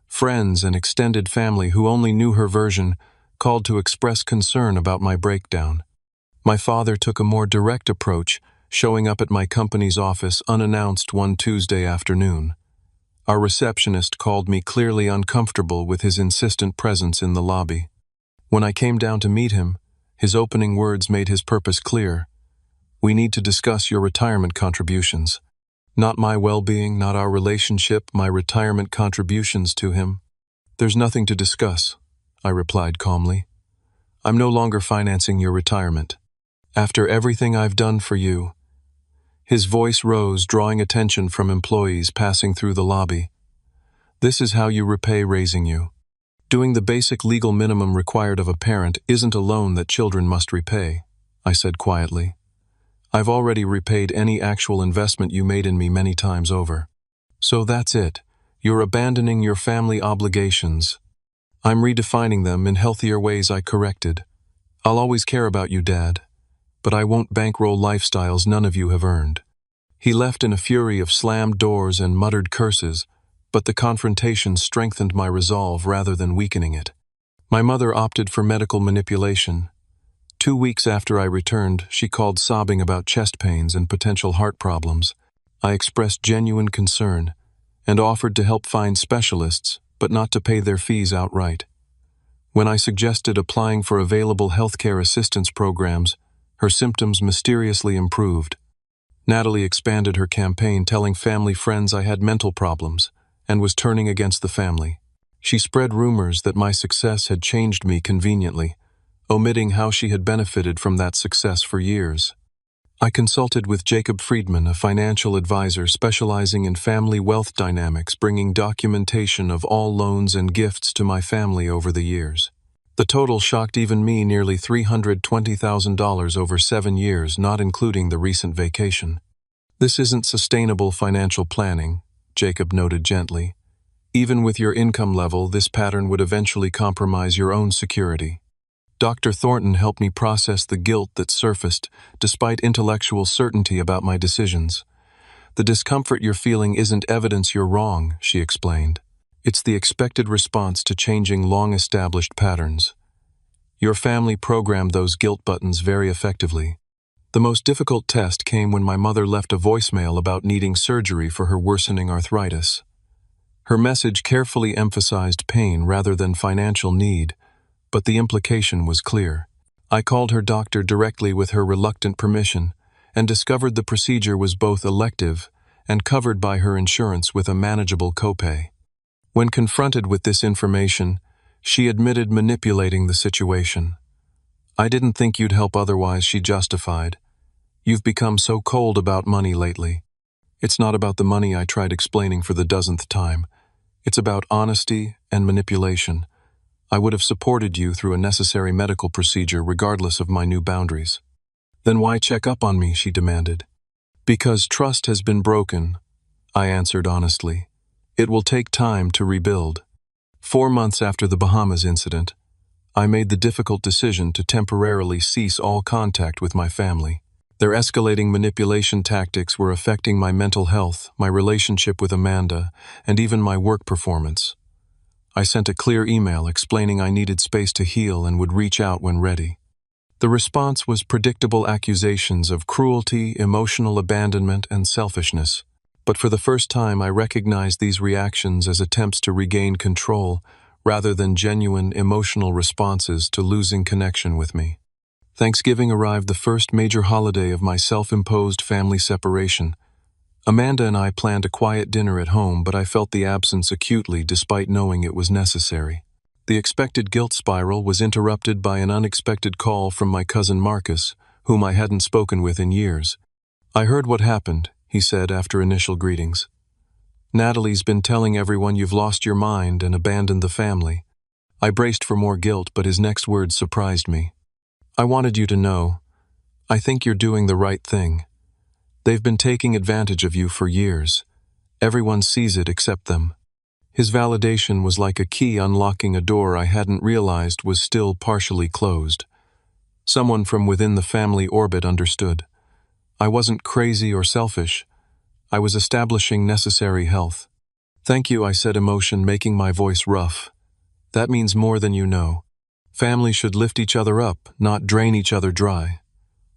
Friends and extended family who only knew her version called to express concern about my breakdown. My father took a more direct approach, showing up at my company's office unannounced one Tuesday afternoon. Our receptionist called me clearly uncomfortable with his insistent presence in the lobby. When I came down to meet him, his opening words made his purpose clear. We need to discuss your retirement contributions. Not my well-being, not our relationship, my retirement contributions to him. There's nothing to discuss, I replied calmly. I'm no longer financing your retirement. After everything I've done for you. His voice rose, drawing attention from employees passing through the lobby. This is how you repay raising you. Doing the basic legal minimum required of a parent isn't a loan that children must repay, I said quietly. I've already repaid any actual investment you made in me many times over. So that's it. You're abandoning your family obligations. I'm redefining them in healthier ways I corrected. I'll always care about you, Dad, but I won't bankroll lifestyles none of you have earned. He left in a fury of slammed doors and muttered curses, but the confrontation strengthened my resolve rather than weakening it. My mother opted for medical manipulation. 2 weeks after I returned, she called sobbing about chest pains and potential heart problems. I expressed genuine concern and offered to help find specialists, but not to pay their fees outright. When I suggested applying for available healthcare assistance programs, her symptoms mysteriously improved. Natalie expanded her campaign, telling family friends I had mental problems and was turning against the family. She spread rumors that my success had changed me conveniently, omitting how she had benefited from that success for years. I consulted with Jacob Friedman, a financial advisor specializing in family wealth dynamics, bringing documentation of all loans and gifts to my family over the years. The total shocked even me, nearly $320,000 over 7 years, not including the recent vacation. This isn't sustainable financial planning, Jacob noted gently. Even with your income level, this pattern would eventually compromise your own security. Dr. Thornton helped me process the guilt that surfaced, despite intellectual certainty about my decisions. The discomfort you're feeling isn't evidence you're wrong, she explained. It's the expected response to changing long-established patterns. Your family programmed those guilt buttons very effectively. The most difficult test came when my mother left a voicemail about needing surgery for her worsening arthritis. Her message carefully emphasized pain rather than financial need, but the implication was clear. I called her doctor directly with her reluctant permission and discovered the procedure was both elective and covered by her insurance with a manageable copay. When confronted with this information, she admitted manipulating the situation. I didn't think you'd help otherwise, she justified. You've become so cold about money lately. It's not about the money, I tried explaining for the dozenth time. It's about honesty and manipulation. I would have supported you through a necessary medical procedure regardless of my new boundaries. Then why check up on me, she demanded. Because trust has been broken, I answered honestly. It will take time to rebuild. 4 months after the Bahamas incident, I made the difficult decision to temporarily cease all contact with my family. Their escalating manipulation tactics were affecting my mental health, my relationship with Amanda, and even my work performance. I sent a clear email explaining I needed space to heal and would reach out when ready. The response was predictable accusations of cruelty, emotional abandonment, and selfishness. But for the first time, I recognized these reactions as attempts to regain control rather than genuine emotional responses to losing connection with me. Thanksgiving arrived, the first major holiday of my self-imposed family separation. Amanda and I planned a quiet dinner at home, but I felt the absence acutely despite knowing it was necessary. The expected guilt spiral was interrupted by an unexpected call from my cousin Marcus, whom I hadn't spoken with in years. "I heard what happened," he said after initial greetings. "Natalie's been telling everyone you've lost your mind and abandoned the family." I braced for more guilt, but his next words surprised me. "I wanted you to know. I think you're doing the right thing. They've been taking advantage of you for years. Everyone sees it except them." His validation was like a key unlocking a door I hadn't realized was still partially closed. Someone from within the family orbit understood. I wasn't crazy or selfish. I was establishing necessary health. "Thank you," I said, emotion making my voice rough. "That means more than you know. Family should lift each other up, not drain each other dry,"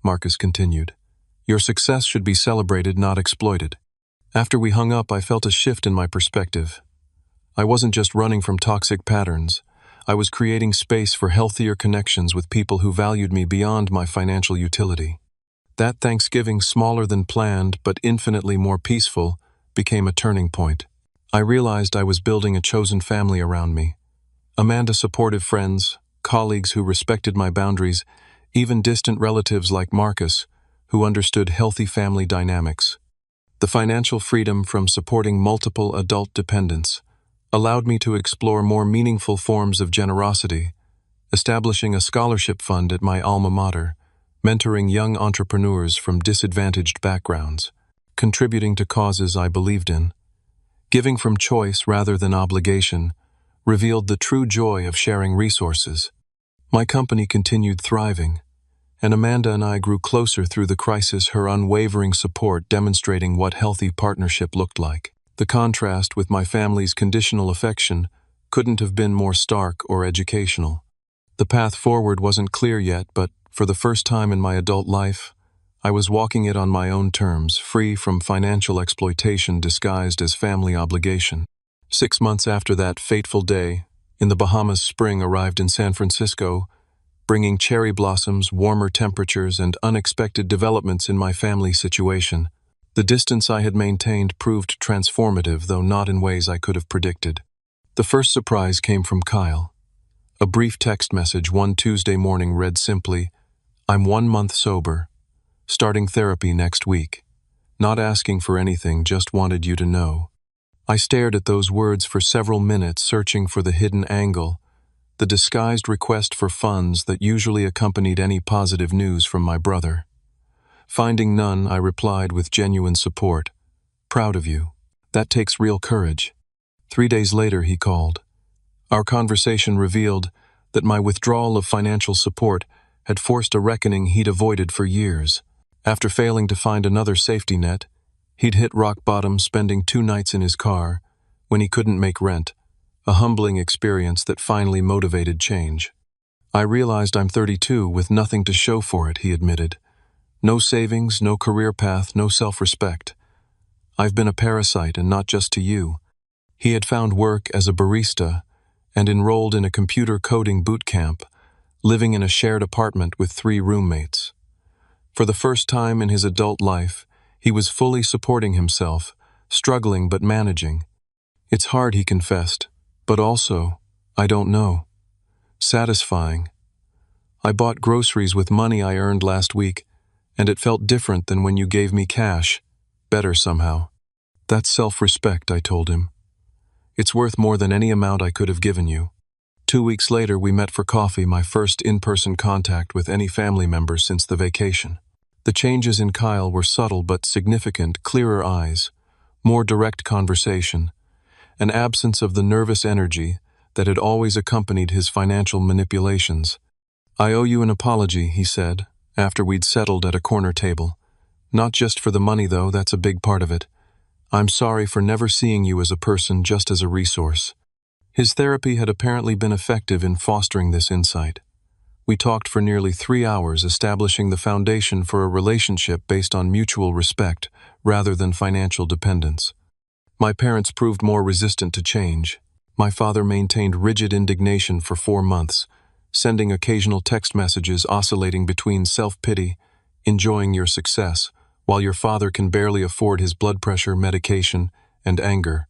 Marcus continued. "Your success should be celebrated, not exploited." After we hung up, I felt a shift in my perspective. I wasn't just running from toxic patterns. I was creating space for healthier connections with people who valued me beyond my financial utility. That Thanksgiving, smaller than planned but infinitely more peaceful, became a turning point. I realized I was building a chosen family around me. Amanda, supportive friends, colleagues who respected my boundaries, even distant relatives like Marcus, who understood healthy family dynamics. The financial freedom from supporting multiple adult dependents allowed me to explore more meaningful forms of generosity, establishing a scholarship fund at my alma mater, mentoring young entrepreneurs from disadvantaged backgrounds, contributing to causes I believed in. Giving from choice rather than obligation revealed the true joy of sharing resources. My company continued thriving, and Amanda and I grew closer through the crisis, her unwavering support demonstrating what healthy partnership looked like. The contrast with my family's conditional affection couldn't have been more stark or educational. The path forward wasn't clear yet, but for the first time in my adult life, I was walking it on my own terms, free from financial exploitation disguised as family obligation. 6 months after that fateful day, in the Bahamas, spring arrived in San Francisco, bringing cherry blossoms, warmer temperatures, and unexpected developments in my family situation. The distance I had maintained proved transformative, though not in ways I could have predicted. The first surprise came from Kyle. A brief text message one Tuesday morning read simply, "I'm 1 month sober, starting therapy next week. Not asking for anything, just wanted you to know." I stared at those words for several minutes, searching for the hidden angle, the disguised request for funds that usually accompanied any positive news from my brother. Finding none, I replied with genuine support. "Proud of you. That takes real courage." 3 days later, he called. Our conversation revealed that my withdrawal of financial support had forced a reckoning he'd avoided for years. After failing to find another safety net, he'd hit rock bottom, spending 2 nights in his car when he couldn't make rent, a humbling experience that finally motivated change. "I realized I'm 32 with nothing to show for it," he admitted. "No savings, no career path, no self-respect. I've been a parasite, and not just to you." He had found work as a barista and enrolled in a computer coding boot camp, living in a shared apartment with 3 roommates. For the first time in his adult life, he was fully supporting himself, struggling but managing. "It's hard," he confessed, "but also, I don't know. Satisfying. I bought groceries with money I earned last week, and it felt different than when you gave me cash. Better somehow." "That's self-respect," I told him. "It's worth more than any amount I could have given you." 2 weeks later, we met for coffee, my first in-person contact with any family member since the vacation. The changes in Kyle were subtle but significant: clearer eyes, more direct conversation, an absence of the nervous energy that had always accompanied his financial manipulations. "I owe you an apology," he said, after we'd settled at a corner table. "Not just for the money, though, that's a big part of it. I'm sorry for never seeing you as a person, just as a resource." His therapy had apparently been effective in fostering this insight. We talked for nearly 3 hours, establishing the foundation for a relationship based on mutual respect rather than financial dependence. My parents proved more resistant to change. My father maintained rigid indignation for 4 months, sending occasional text messages oscillating between self-pity, enjoying your success, while your father can barely afford his blood pressure, medication, and anger.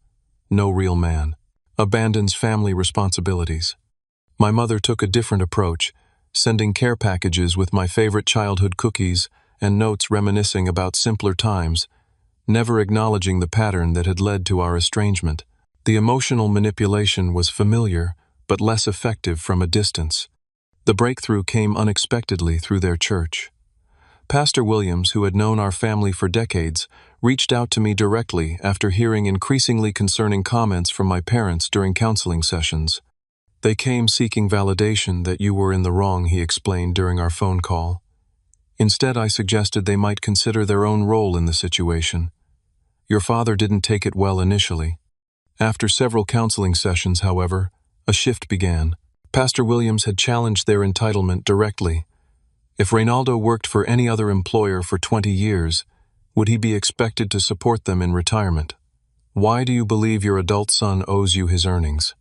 No real man. Abandons family responsibilities. My mother took a different approach, sending care packages with my favorite childhood cookies and notes reminiscing about simpler times, never acknowledging the pattern that had led to our estrangement. The emotional manipulation was familiar, but less effective from a distance. The breakthrough came unexpectedly through their church. Pastor Williams, who had known our family for decades, reached out to me directly after hearing increasingly concerning comments from my parents during counseling sessions. They came seeking validation that you were in the wrong, he explained during our phone call. Instead, I suggested they might consider their own role in the situation. Your father didn't take it well initially. After several counseling sessions, however, a shift began. Pastor Williams had challenged their entitlement directly. If Reynaldo worked for any other employer for 20 years, would he be expected to support them in retirement? Why do you believe your adult son owes you his earnings?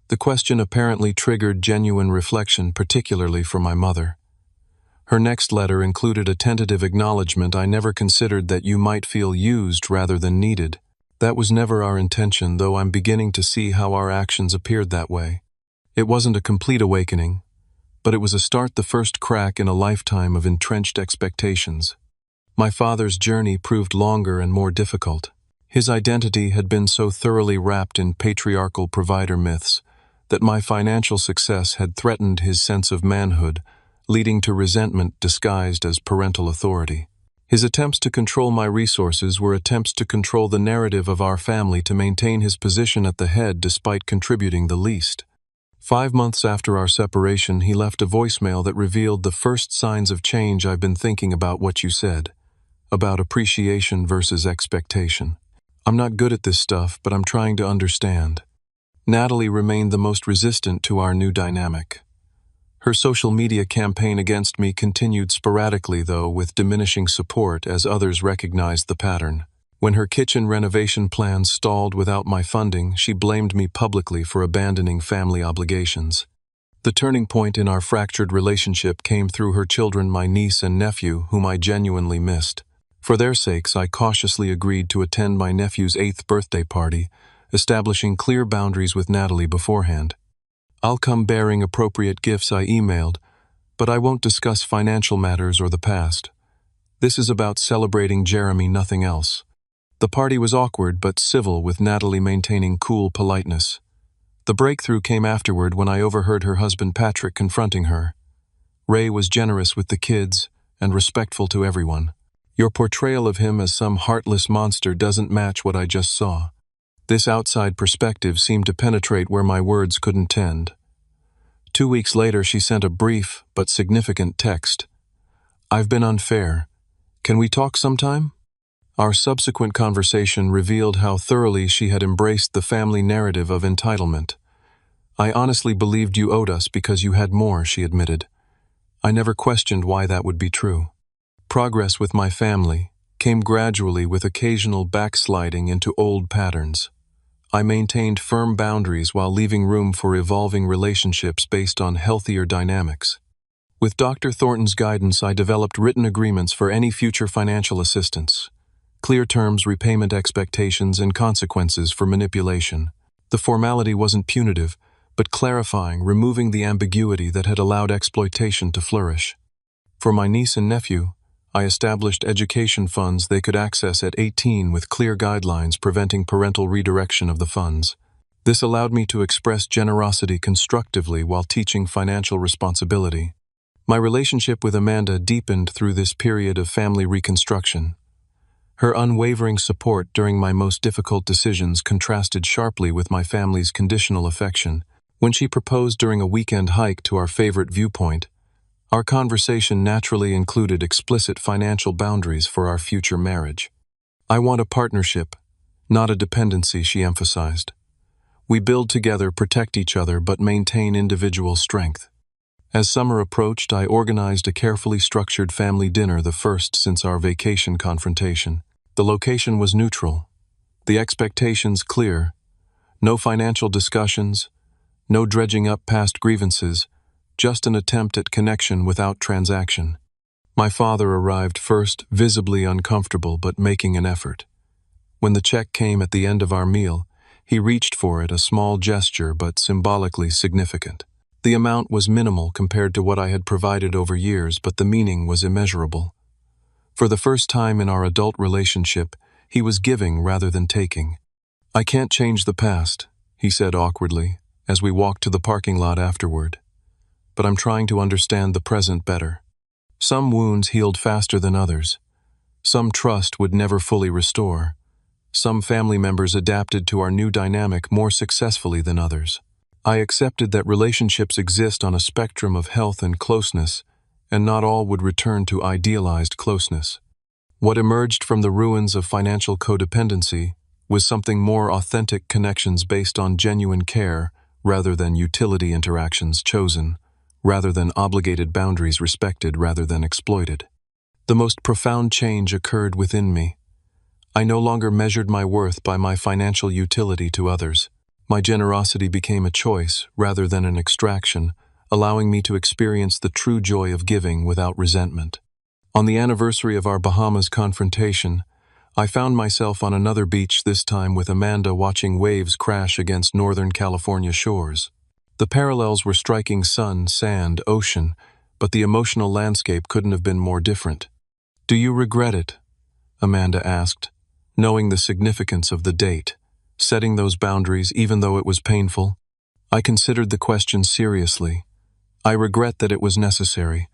The question apparently triggered genuine reflection, particularly for my mother. Her next letter included a tentative acknowledgement I never considered that you might feel used rather than needed. That was never our intention, though I'm beginning to see how our actions appeared that way. It wasn't a complete awakening, but it was a start, the first crack in a lifetime of entrenched expectations. My father's journey proved longer and more difficult. His identity had been so thoroughly wrapped in patriarchal provider myths that my financial success had threatened his sense of manhood, leading to resentment disguised as parental authority. His attempts to control my resources were attempts to control the narrative of our family to maintain his position at the head despite contributing the least. 5 months after our separation, he left a voicemail that revealed the first signs of change. I've been thinking about what you said, about appreciation versus expectation. I'm not good at this stuff, but I'm trying to understand. Natalie remained the most resistant to our new dynamic. Her social media campaign against me continued sporadically, though, with diminishing support as others recognized the pattern. When her kitchen renovation plans stalled without my funding, she blamed me publicly for abandoning family obligations. The turning point in our fractured relationship came through her children, my niece and nephew, whom I genuinely missed. For their sakes, I cautiously agreed to attend my nephew's 8th birthday party, establishing clear boundaries with Natalie beforehand. I'll come bearing appropriate gifts, I emailed, but I won't discuss financial matters or the past. This is about celebrating Jeremy, nothing else. The party was awkward but civil, with Natalie maintaining cool politeness. The breakthrough came afterward when I overheard her husband Patrick confronting her. Ray was generous with the kids and respectful to everyone. Your portrayal of him as some heartless monster doesn't match what I just saw. This outside perspective seemed to penetrate where my words couldn't tend. 2 weeks later, she sent a brief but significant text. I've been unfair. Can we talk sometime? Our subsequent conversation revealed how thoroughly she had embraced the family narrative of entitlement. I honestly believed you owed us because you had more, she admitted. I never questioned why that would be true. Progress with my family came gradually, with occasional backsliding into old patterns. I maintained firm boundaries while leaving room for evolving relationships based on healthier dynamics. With Dr. Thornton's guidance, I developed written agreements for any future financial assistance. Clear terms, repayment expectations, and consequences for manipulation. The formality wasn't punitive, but clarifying, removing the ambiguity that had allowed exploitation to flourish. For my niece and nephew, I established education funds they could access at 18 with clear guidelines preventing parental redirection of the funds. This allowed me to express generosity constructively while teaching financial responsibility. My relationship with Amanda deepened through this period of family reconstruction. Her unwavering support during my most difficult decisions contrasted sharply with my family's conditional affection. When she proposed during a weekend hike to our favorite viewpoint, our conversation naturally included explicit financial boundaries for our future marriage. I want a partnership, not a dependency, she emphasized. We build together, protect each other, but maintain individual strength. As summer approached, I organized a carefully structured family dinner, the first since our vacation confrontation. The location was neutral, the expectations clear. No financial discussions, no dredging up past grievances, just an attempt at connection without transaction. My father arrived first, visibly uncomfortable but making an effort. When the check came at the end of our meal, he reached for it, a small gesture but symbolically significant. The amount was minimal compared to what I had provided over years, but the meaning was immeasurable. For the first time in our adult relationship, he was giving rather than taking. "I can't change the past," he said awkwardly, as we walked to the parking lot afterward. "But I'm trying to understand the present better. Some wounds healed faster than others. Some trust would never fully restore. Some family members adapted to our new dynamic more successfully than others. I accepted that relationships exist on a spectrum of health and closeness, and not all would return to idealized closeness. What emerged from the ruins of financial codependency was something more authentic: connections based on genuine care rather than utility, interactions chosen rather than obligated, boundaries respected rather than exploited. The most profound change occurred within me. I no longer measured my worth by my financial utility to others. My generosity became a choice rather than an extraction, allowing me to experience the true joy of giving without resentment. On the anniversary of our Bahamas confrontation, I found myself on another beach, this time with Amanda, watching waves crash against Northern California shores. The parallels were striking: sun, sand, ocean, but the emotional landscape couldn't have been more different. "Do you regret it?" Amanda asked, knowing the significance of the date, setting those boundaries even though it was painful. I considered the question seriously. I regret that it was necessary.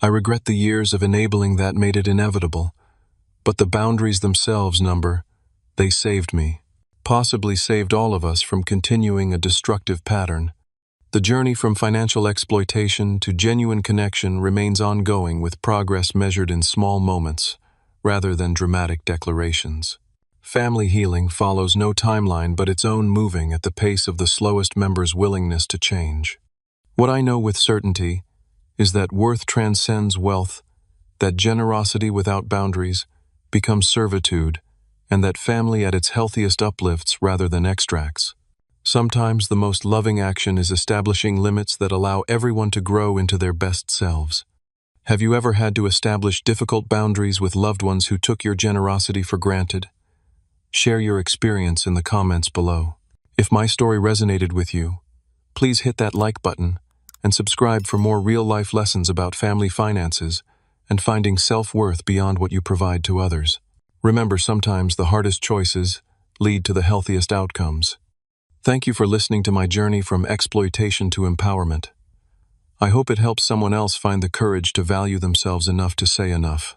I regret the years of enabling that made it inevitable. But the boundaries themselves, they saved me. Possibly saved all of us from continuing a destructive pattern. The journey from financial exploitation to genuine connection remains ongoing, with progress measured in small moments rather than dramatic declarations. Family healing follows no timeline but its own, moving at the pace of the slowest member's willingness to change. What I know with certainty is that worth transcends wealth, that generosity without boundaries becomes servitude, and that family at its healthiest uplifts rather than extracts. Sometimes the most loving action is establishing limits that allow everyone to grow into their best selves. Have you ever had to establish difficult boundaries with loved ones who took your generosity for granted? Share your experience in the comments below. If my story resonated with you, please hit that like button and subscribe for more real-life lessons about family finances and finding self-worth beyond what you provide to others. Remember, sometimes the hardest choices lead to the healthiest outcomes. Thank you for listening to my journey from exploitation to empowerment. I hope it helps someone else find the courage to value themselves enough to say enough.